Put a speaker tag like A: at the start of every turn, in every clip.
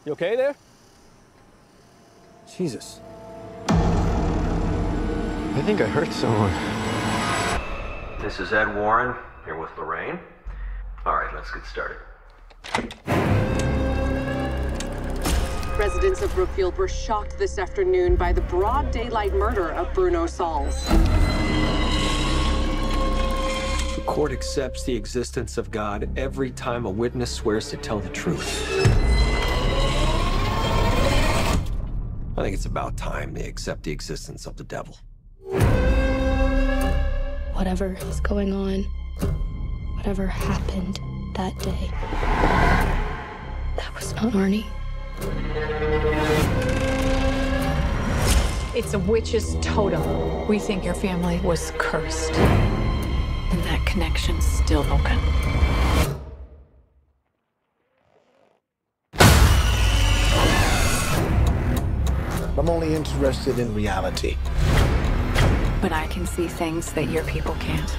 A: You okay there?
B: Jesus. I think I hurt someone.
C: This is Ed Warren, here with Lorraine. All right, let's get started.
D: Residents of Brookfield were shocked this afternoon by the broad daylight murder of Bruno Sauls.
A: The court accepts the existence of God every time a witness swears to tell the truth. I think it's about time they accept the existence of the devil.
E: Whatever is going on, whatever happened that day, that was not Arnie.
F: It's a witch's totem. We think your family was cursed. And that connection's still open.
G: I'm only interested in reality.
F: But I can see things that your people can't.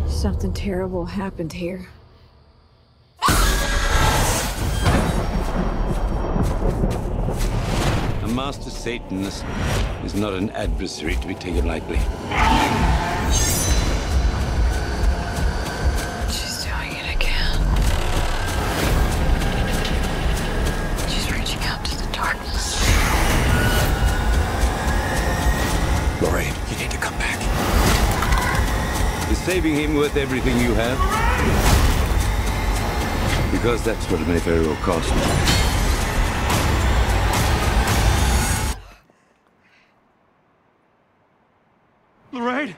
F: Something terrible happened here.
H: A master Satanist is not an adversary to be taken lightly.
F: She's doing it again. She's reaching out to the darkness.
A: Lorraine, you need to come back.
H: Is saving him worth everything you have? Because that's what it may very well cost.
A: Lorraine!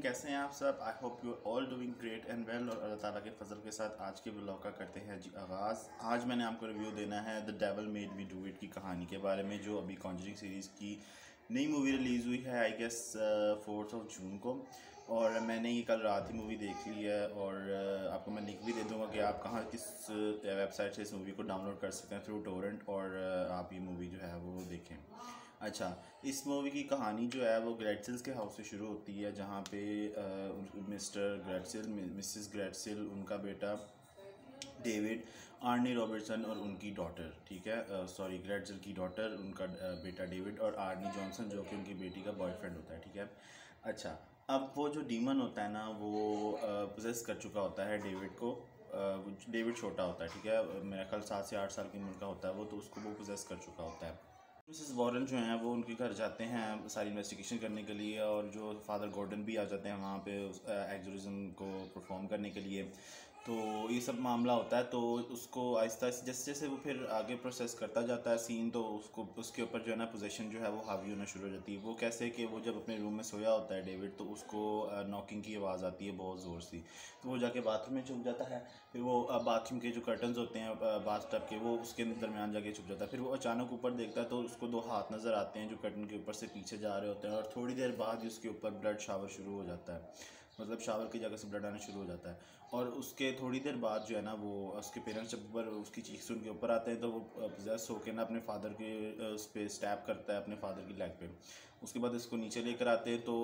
I: कैसे हैं आप सब? I hope you all doing great and well. और अल्लाह ताला के फजल के साथ आज के व्लॉग का करते हैं जी आगाज़। आज मैंने आपको रिव्यू देना है the devil made me do it की कहानी के बारे में, जो अभी कॉन्जरिंग सीरीज़ की नई मूवी रिलीज़ हुई है, आई गेस 4 जून को। और मैंने ये कल रात ही मूवी देख ली है। और आपको मैं लिंक भी दे दूँगा कि आप कहाँ किस वेबसाइट से इस मूवी को डाउनलोड कर सकते हैं, थ्रू टोरेंट। और आप ये मूवी जो है वो देखें। अच्छा, इस मूवी की कहानी जो है वो ग्रेटसिल्स के हाउस से शुरू होती है, जहाँ पे मिस्टर ग्रेटसिल, मिसेस ग्रेटसिल, उनका बेटा डेविड, आर्नी रॉबर्टसन और उनकी डॉटर, ठीक है, सॉरी ग्रेटसिल की डॉटर, उनका बेटा डेविड, और आर्नी जॉनसन जो कि उनकी बेटी का बॉयफ्रेंड होता है, ठीक है। अच्छा, अब वो जो डीमन होता है ना, वो पोजेस कर चुका होता है डेविड को। डेविड छोटा होता है, ठीक है, मेरा ख्याल 7 से 8 साल की उम्र का होता है वो, तो उसको वो पोजेस कर चुका होता है। मिसेस वॉरेन जो हैं वो उनके घर जाते हैं सारी इन्वेस्टिगेशन करने के लिए, और जो फादर गॉर्डन भी आ जाते हैं वहाँ पे एक्सोरिज्म को परफॉर्म करने के लिए। तो ये सब मामला होता है। तो उसको आहिस्ता आहिस्ता जैसे जैसे वो फिर आगे प्रोसेस करता जाता है सीन, तो उसको उसके ऊपर जो है ना पोजेशन जो है वो हावी होना शुरू हो जाती है। वो कैसे कि वो जब अपने रूम में सोया होता है डेविड, तो उसको नॉकिंग की आवाज़ आती है बहुत ज़ोर सी। तो वो जाके बाथरूम में छुप जाता है। फिर वो बाथरूम के जो कर्टन्स होते हैं बाथ टब के, वो उसके दरमियान जाके छुप जाता है। फिर वो अचानक ऊपर देखता है तो उसको 2 हाथ नज़र आते हैं जो कर्टन के ऊपर से पीछे जा रहे होते हैं। और थोड़ी देर बाद ही उसके ऊपर ब्लड शावर शुरू हो जाता है, मतलब शावर की जगह से ब्लड आना शुरू हो जाता है। और उसके थोड़ी देर बाद जो है ना, वो उसके पेरेंट्स जब ऊपर उसकी चीख सुन के ऊपर आते हैं, तो वो पोजेस होकर ना अपने फादर के उस पर स्टैप करता है, अपने फादर की लेग पे। उसके बाद इसको नीचे लेकर आते हैं, तो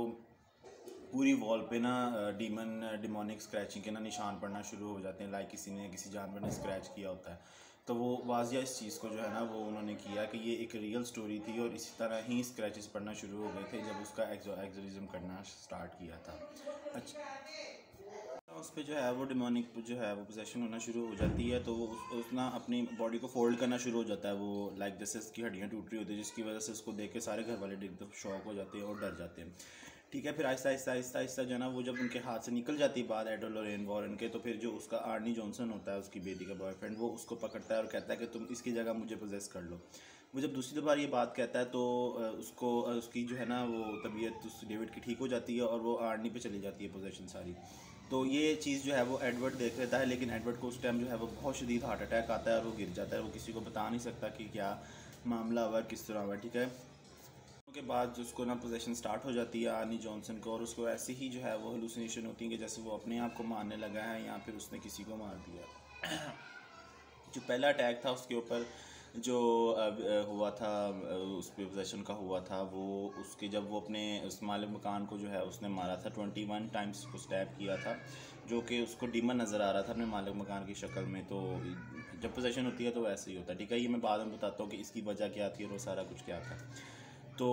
I: पूरी वॉल पे ना डिमोनिक स्क्रैचिंग के ना निशान पड़ना शुरू हो जाते हैं, लाइक किसी ने किसी जानवर ने स्क्रैच किया होता है। तो वो वाजिया इस चीज़ को जो है ना वो उन्होंने किया कि ये एक रियल स्टोरी थी, और इसी तरह ही स्क्रैचेस पड़ना शुरू हो गए थे जब उसका एक्सोरिज्म करना स्टार्ट किया था। अच्छा, उस पर जो है वो डिमोनिक जो है वो पोजेशन होना शुरू हो जाती है। तो वो उस ना अपनी बॉडी को फोल्ड करना शुरू हो जाता है, वो लाइक जैसे इसकी हड्डियाँ टूट रही होती है, जिसकी वजह से उसको देख के सारे घर वाले शॉक हो जाते हैं और डर जाते हैं, ठीक है। फिर आहिस्ता आहिस्ता आहिस्ता आहिस्ता जो है ना वो जब उनके हाथ से निकल जाती है बात एड और लॉरेन वॉरेन के, तो फिर जो उसका आर्नी जॉनसन होता है, उसकी बेटी का बॉयफ्रेंड, वो उसको पकड़ता है और कहता है कि तुम इसकी जगह मुझे पोजेस कर लो। वो जब दूसरी बार ये बात कहता है तो उसकी जो है ना वो तबीयत उस डेविड की ठीक हो जाती है और वो आर्नी पे चली जाती है पोजेशन सारी। तो ये चीज़ जो है वो एडवर्ड देख लेता है, लेकिन एडवर्ड को उस टाइम जो है वो बहुत शदीद हार्ट अटैक आता है और वो गिर जाता है। वो किसी को बता नहीं सकता कि क्या मामला हुआ, किस तरह हुआ, ठीक है। उसके बाद जो उसको ना पोजेशन स्टार्ट हो जाती है आर्नी जॉनसन को, और उसको ऐसे ही जो है वो हेलुसिनेशन होती है कि जैसे वो अपने आप को मारने लगा है या फिर उसने किसी को मार दिया। जो पहला अटैक था उसके ऊपर जो हुआ था, उस पे पोजेशन का हुआ था, वो उसके जब वो अपने उस मालिक मकान को जो है उसने मारा था 21 टाइम्स उसको स्टैब किया था, जो कि उसको डीमन नज़र आ रहा था अपने मालिक मकान की शक्ल में। तो जब पोजेशन होती है तो वैसे ही होता है, ठीक है। ये मैं बाद में बताता हूँ कि इसकी वजह क्या थी और वो सारा कुछ क्या था। तो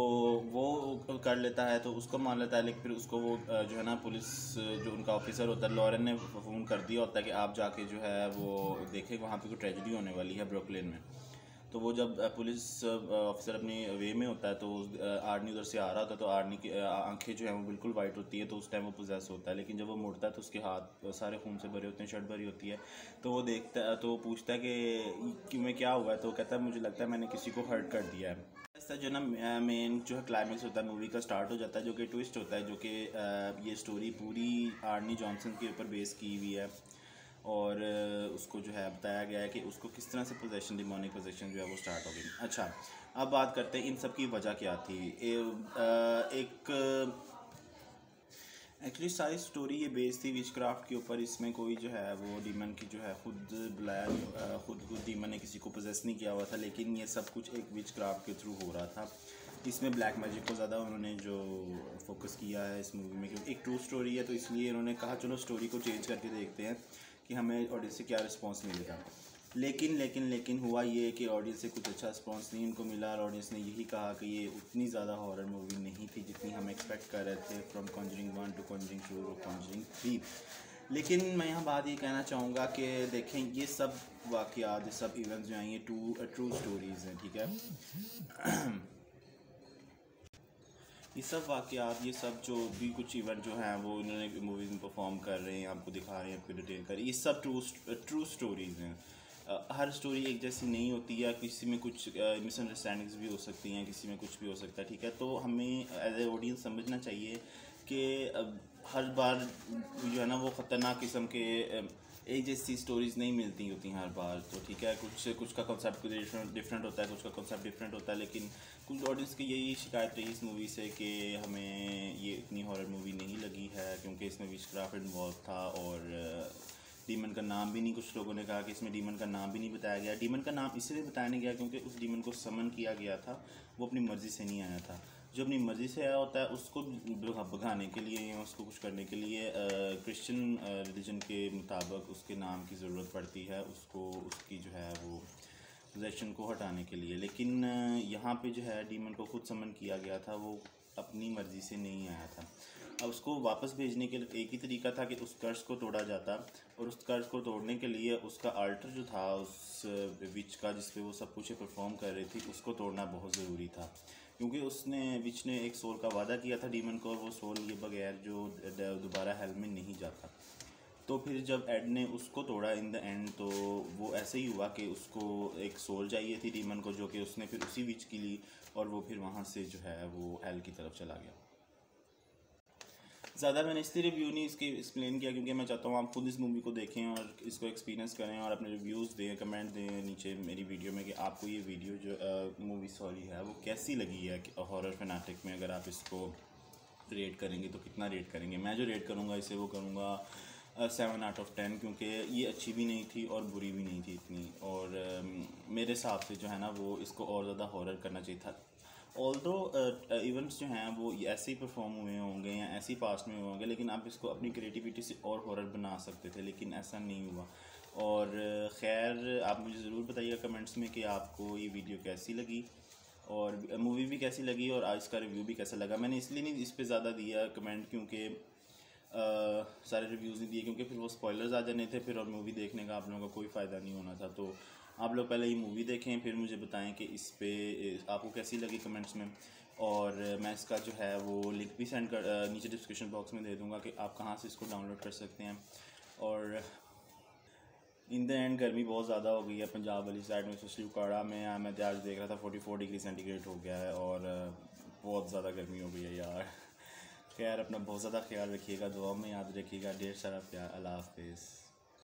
I: वो कर लेता है तो उसको मान लेता है, लेकिन फिर उसको वो जो है ना पुलिस जो उनका ऑफिसर होता है लॉरेन ने फ़ोन कर दिया होता है कि आप जाके जो है वो देखें वहाँ पे कोई ट्रेजेडी होने वाली है ब्रुकलिन में। तो वो जब पुलिस ऑफिसर अपनी वे में होता है तो आर्नी उधर से आ रहा होता है, तो आर्नी की आंखें जो है वो बिल्कुल वाइट होती है, तो उस टाइम वो पोजेस होता है। लेकिन जब वो मुड़ता है तो उसके हाथ सारे खून से भरे होते हैं, शर्ट भरी होती है। तो वो देखता है तो वो पूछता है कि मैं क्या हुआ है, तो कहता है मुझे लगता है मैंने किसी को हर्ट कर दिया है। ऐसा जो ना मेन जो है क्लाइमेक्स होता है मूवी का स्टार्ट हो जाता है, जो कि ट्विस्ट होता है, जो कि ये स्टोरी पूरी आर्नी जॉनसन के ऊपर बेस की हुई है। और उसको जो है बताया गया है कि उसको किस तरह से पोजेशन, डिमोनिक पोजेशन जो है वो स्टार्ट हो गई। अच्छा, अब बात करते हैं इन सब की वजह क्या थी। एक्चुअली सारी स्टोरी ये बेस थी विचक्राफ्ट के ऊपर। इसमें कोई जो है वो डीमन की जो है खुद बुलाया, खुद डीमन ने किसी को पोजेस नहीं किया हुआ था, लेकिन ये सब कुछ एक विचक्राफ्ट के थ्रू हो रहा था। इसमें ब्लैक मैजिक को ज़्यादा उन्होंने जो फोकस किया है इस मूवी में, क्योंकि एक ट्रू स्टोरी है, तो इसलिए उन्होंने कहा चलो स्टोरी को चेंज करके देखते हैं कि हमें ऑडियंस से क्या रिस्पांस मिलेगा। लेकिन हुआ ये कि ऑडियंस से कुछ अच्छा रिस्पांस नहीं उनको मिला, और ऑडियंस ने यही कहा कि ये उतनी ज़्यादा हॉरर मूवी नहीं थी जितनी हम एक्सपेक्ट कर रहे थे, फ्रॉम कॉन्जरिंग 1 टू कॉन्जरिंग 2 और कॉन्जरिंग 3। लेकिन मैं यहाँ बात ये कहना चाहूँगा कि देखें ये सब वाक़यात, ये सब इवेंट्स जो हैं ये ट्रू स्टोरीज़ हैं, ठीक है। ये सब वाक़यात, ये सब जो भी कुछ इवेंट जो हैं वो इन्होंने मूवीज़ में परफॉर्म कर रहे हैं, आपको दिखा रहे हैं, आपको डिटेल कर रहे हैं, ये सब ट्रू स्टोरीज़ हैं। हर स्टोरी एक जैसी नहीं होती है, किसी में कुछ मिसअंडरस्टैंडिंग्स भी हो सकती हैं, किसी में कुछ भी हो सकता है, ठीक है। तो हमें एज ए ऑडियंस समझना चाहिए कि हर बार जो है ना वो ख़तरनाक किस्म के एक जैसी स्टोरीज़ नहीं मिलती होती हर बार, तो ठीक है। कुछ का कॉन्सेप्ट डिफरेंट होता है, कुछ का कॉन्सेप्ट डिफरेंट होता है, लेकिन कुछ ऑडियंस की यही शिकायत रही इस मूवी से कि हमें ये इतनी हॉरर मूवी नहीं लगी है, क्योंकि इसमें विचक्राफ्ट इन्वॉल्व था और डीमन का नाम भी नहीं, कुछ लोगों ने कहा कि इसमें डीमन का नाम भी नहीं बताया गया। डीमन का नाम इसलिए बताया नहीं गया क्योंकि उस डीमन को समन किया गया था, वो अपनी मर्ज़ी से नहीं आया था। जो अपनी मर्ज़ी से आया होता है उसको भगाने के लिए या उसको कुछ करने के लिए क्रिश्चियन रिलीजन के मुताबिक उसके नाम की ज़रूरत पड़ती है, उसको उसकी जो है वो पोजेशन को हटाने के लिए। लेकिन यहाँ पे जो है डीमन को खुद समन किया गया था, वो अपनी मर्ज़ी से नहीं आया था। अब उसको वापस भेजने के लिए एक ही तरीका था कि उस कर्स को तोड़ा जाता, और उस कर्स को तोड़ने के लिए उसका आल्टर जो था उस विच का जिस पे वो सब कुछ परफॉर्म कर रही थी, उसको तोड़ना बहुत ज़रूरी था, क्योंकि विच ने एक सोल का वादा किया था डीमन को, और वो सोल लिए बगैर जो दोबारा हेल में नहीं जाता। तो फिर जब एड ने उसको तोड़ा इन द एंड, तो वो ऐसे ही हुआ कि उसको एक सोल चाहिए थी डीमन को, जो कि उसने फिर उसी विच की ली, और वो फिर वहाँ से जो है वो हेल की तरफ चला गया। ज़्यादा मैंने इसलिए रिव्यू नहीं इसके एक्सप्लेन किया क्योंकि मैं चाहता हूँ आप खुद इस मूवी को देखें और इसको एक्सपीरियंस करें और अपने रिव्यूज़ दें, कमेंट दें नीचे मेरी वीडियो में कि आपको ये वीडियो जो मूवी है वो कैसी लगी है हॉरर फैनाटिक में। अगर आप इसको रेट करेंगे तो कितना रेट करेंगे? मैं जो रेट करूँगा इसे वो करूँगा 7 out of 10, क्योंकि ये अच्छी भी नहीं थी और बुरी भी नहीं थी इतनी, और मेरे हिसाब से जो है ना वो इसको और ज़्यादा हॉरर करना चाहिए था। ऑल्दो इवेंट्स जो हैं वो ऐसे ही परफॉर्म हुए होंगे या ऐसे ही पास्ट में हुए होंगे, लेकिन आप इसको अपनी क्रिएटिविटी से और हॉरर बना सकते थे, लेकिन ऐसा नहीं हुआ। और खैर आप मुझे ज़रूर बताइएगा कमेंट्स में कि आपको ये वीडियो कैसी लगी और मूवी भी कैसी लगी और इसका रिव्यू भी कैसा लगा। मैंने इसलिए नहीं इस पर ज़्यादा दिया कमेंट क्योंकि सारे रिव्यूज़ नहीं दिए, क्योंकि फिर वो स्पॉयलर्स आ जाने थे फिर, और मूवी देखने का आप लोगों का कोई फ़ायदा नहीं होना था। तो आप लोग पहले ये मूवी देखें, फिर मुझे बताएं कि इस पे आपको कैसी लगी कमेंट्स में, और मैं इसका जो है वो लिंक भी सेंड कर नीचे डिस्क्रिप्शन बॉक्स में दे दूँगा कि आप कहाँ से इसको डाउनलोड कर सकते हैं। और इन द एंड गर्मी बहुत ज़्यादा हो गई है पंजाब वाली साइड में, स्पेशली उकाड़ा में। मैं आज देख रहा था 44 डिग्री सेंटीग्रेड हो गया है और बहुत ज़्यादा गर्मी हो गई है यार। खैर अपना बहुत ज़्यादा ख्याल रखिएगा, दुआ में याद रखिएगा। ढेर सारा प्यार। अल्लाह हाफिज़।